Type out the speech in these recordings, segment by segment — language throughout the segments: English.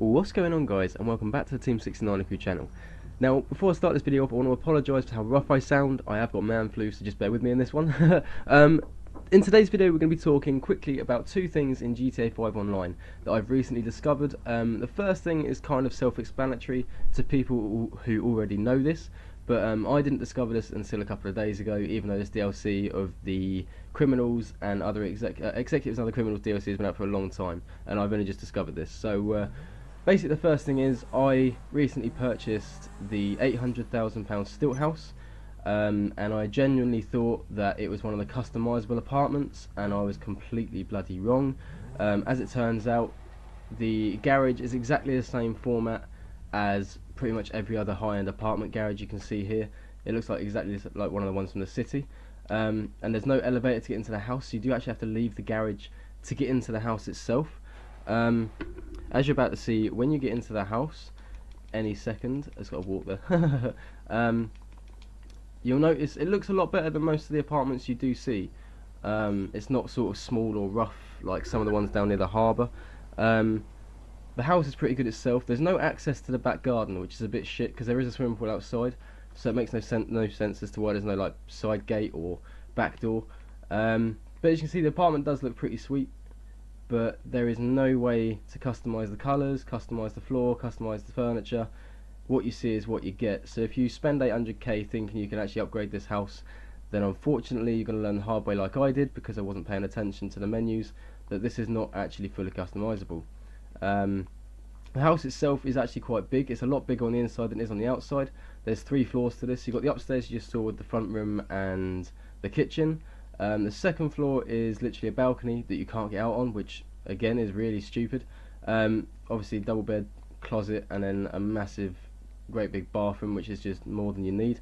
What's going on, guys, and welcome back to the Team 69 Crew channel. Now, before I start this video off, I want to apologise for how rough I sound. I have got man flu, so just bear with me in this one. In today's video, we're going to be talking quickly about two things in GTA 5 Online that I've recently discovered. The first thing is kind of self-explanatory to people who already know this, but I didn't discover this until a couple of days ago, even though this DLC of the criminals and other executives and other criminals DLC has been out for a long time, and I've only just discovered this. So basically, the first thing is I recently purchased the £800,000 Stilt house, and I genuinely thought that it was one of the customisable apartments, and I was completely bloody wrong. As it turns out, the garage is exactly the same format as pretty much every other high-end apartment garage you can see here. It looks like exactly like one of the ones from the city, and there's no elevator to get into the house, so you do actually have to leave the garage to get into the house itself. As you're about to see, when you get into the house, any second, it's got to walk there, you'll notice it looks a lot better than most of the apartments you do see. It's not sort of small or rough like some of the ones down near the harbour. The house is pretty good itself. There's no access to the back garden, which is a bit shit, because there is a swimming pool outside, so it makes no sense as to why there's no like side gate or back door. But as you can see, the apartment does look pretty sweet, but there is no way to customise the colours, customise the floor, customise the furniture. What you see is what you get. So if you spend 800k thinking you can actually upgrade this house, then unfortunately you're going to learn the hard way like I did, because I wasn't paying attention to the menus, that this is not actually fully customisable. The house itself is actually quite big. It's a lot bigger on the inside than it is on the outside. There's 3 floors to this. You've got the upstairs you just saw with the front room and the kitchen. The second floor is literally a balcony that you can't get out on, which again is really stupid. Obviously double bed, closet, and then a massive great big bathroom, which is just more than you need.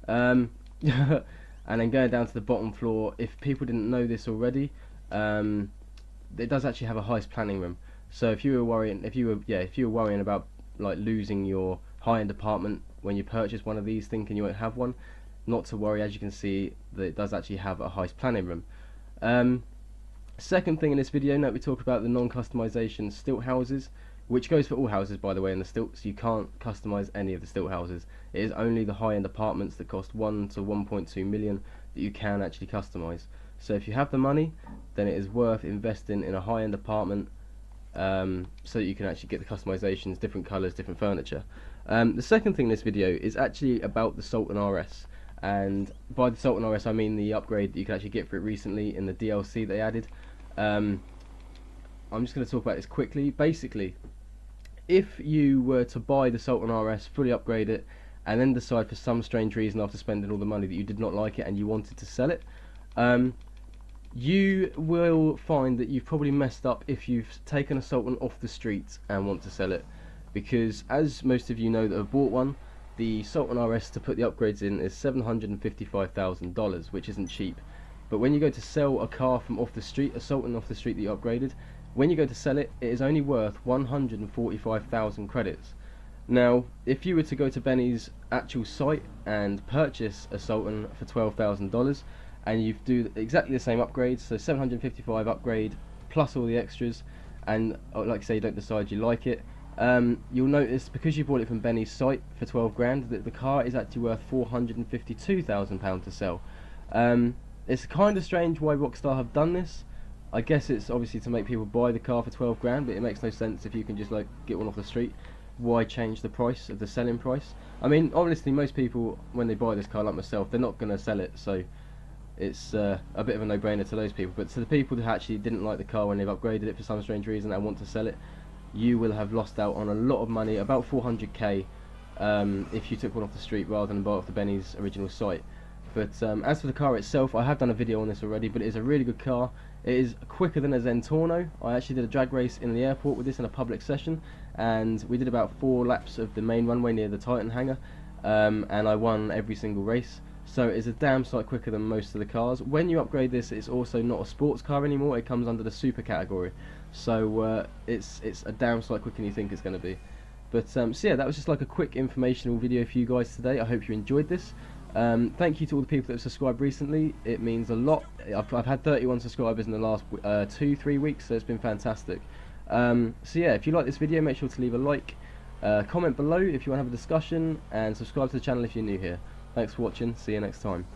And then going down to the bottom floor, if people didn't know this already, it does actually have a heist planning room. So if you were worrying about like losing your high-end apartment when you purchase one of these, thinking you won't have one, not to worry. As you can see, that it does actually have a heist planning room. Second thing in this video, now we talk about the non-customization Stilt houses, which goes for all houses, by the way, in the Stilt, so you can't customize any of the Stilt houses. It is only the high-end apartments that cost 1 to 1.2 million that you can actually customize. So if you have the money, then it is worth investing in a high-end apartment, so that you can actually get the customizations, different colors, different furniture. The second thing in this video is actually about the Sultan RS. And by the Sultan RS, I mean the upgrade that you can actually get for it recently in the DLC they added. I'm just going to talk about this quickly. Basically, if you were to buy the Sultan RS, fully upgrade it, and then decide for some strange reason after spending all the money that you did not like it and you wanted to sell it, you will find that you've probably messed up if you've taken a Sultan off the street and want to sell it. Because as most of you know that have bought one, the Sultan RS to put the upgrades in is $755,000, which isn't cheap. But when you go to sell a car from off the street, a Sultan off the street that you upgraded, when you go to sell it, it is only worth 145,000 credits. Now, if you were to go to Benny's actual site and purchase a Sultan for $12,000, and you do exactly the same upgrades, so 755 upgrade plus all the extras, and like I say, you don't decide you like it, you'll notice, because you bought it from Benny's site for 12 grand, that the car is actually worth £452,000 to sell. It's kind of strange why Rockstar have done this. I guess it's obviously to make people buy the car for 12 grand, but it makes no sense if you can just like get one off the street. Why change the price of the selling price? I mean, obviously most people, when they buy this car, like myself, they're not going to sell it, so it's a bit of a no-brainer to those people. But to the people who actually didn't like the car when they've upgraded it for some strange reason and want to sell it, you will have lost out on a lot of money, about 400k, if you took one off the street rather than buy it off the Benny's original site. But as for the car itself, I have done a video on this already, but it is a really good car. It is quicker than a Zentorno. I actually did a drag race in the airport with this in a public session, and we did about 4 laps of the main runway near the Titan hangar, and I won every single race. So it is a damn sight quicker than most of the cars. When you upgrade this, it's also not a sports car anymore. It comes under the super category, so it's a damn sight quicker than you think it's going to be. But so yeah, that was just like a quick informational video for you guys today. I hope you enjoyed this. Thank you to all the people that have subscribed recently. It means a lot. I've had 31 subscribers in the last 2-3 weeks, so it's been fantastic. So yeah, if you like this video, make sure to leave a like, comment below if you want to have a discussion, and subscribe to the channel if you're new here. Thanks for watching, see you next time.